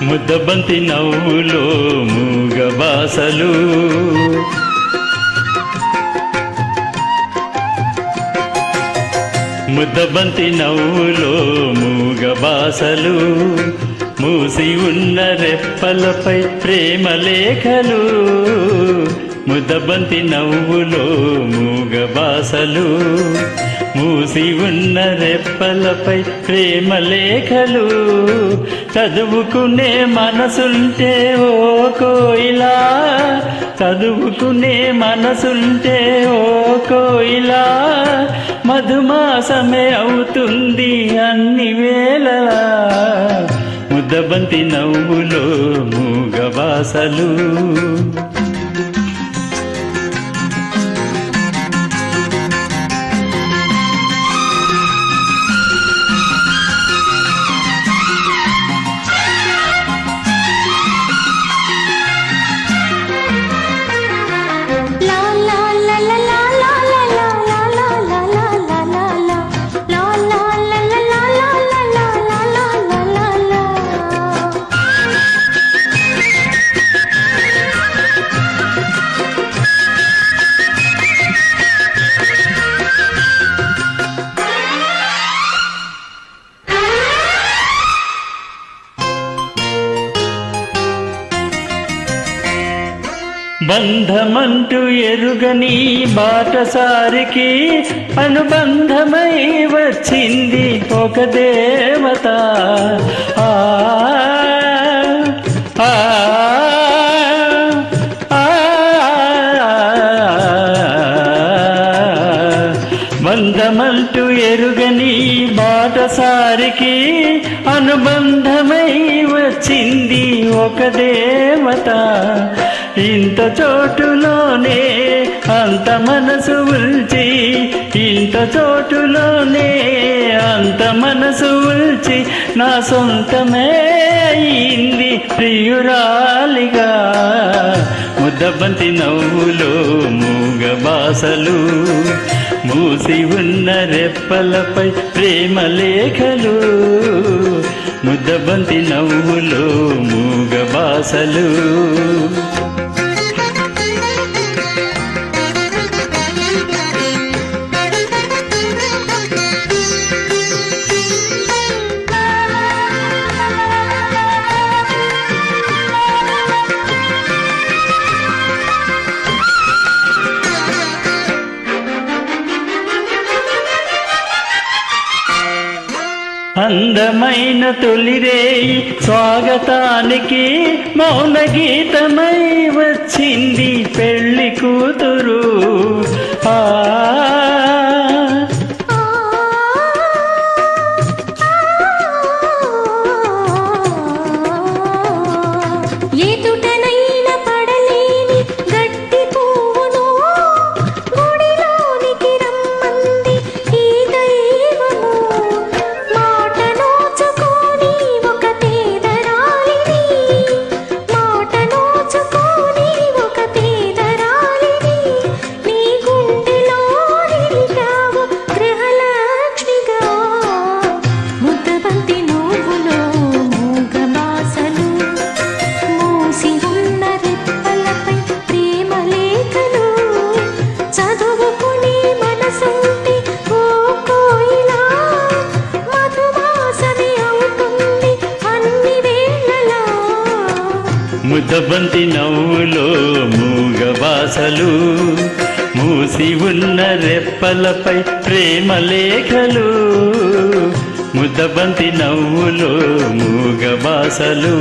ముద్దబంతి నవ్వులో మూగ బాసలు ముద్దబంతి నవ్వులో మూగ బాసలు మూసి ఉన్న రెప్పలపై ప్రేమ లేఖలు ముద్దబంతి నవ్వులో మూగ బాసలు మూసి ఉన్న రెప్పలపై ప్రేమ లేఖలు చదువుకునే మనసుంటే ఓ కోయిలా చదువుకునే మనసుంటే ఓ కోయిలా మధుమాసమే అవుతుంది అన్ని వేళలా ముద్దబంతి నవ్వులో మూగ బాసలు బంధమంటూ ఎరుగని బాటసారికి అనుబంధమై వచ్చింది ఒక దేవత ఆ ఆ బంధమంటూ ఎరుగని బాటసారికి అనుబంధమై వచ్చింది ఒక దేవత ఇంత చోటులోనే అంత మనసు ఉల్చి ఇంత చోటులోనే అంత మనసు ఉల్చి నా సొంతమే అయింది ప్రియురాలిగా ముద్దబంతి నవ్వులో మూగ బాసలు మూసి ఉన్న రెప్పలపై ప్రేమ లేఖలు ముద్దబంతి నవ్వులో మూగ బాసలు అందమైన తొలిరేయి స్వాగతానికి మౌన గీతమై వచ్చింది పెళ్లి కూతురు ఆ ముద్దబంతి నవ్వులో మూగ బాసలు మూసి ఉన్న రెప్పలపై ప్రేమ లేఖలు ముద్దబంతి నవ్వులో మూగ బాసలు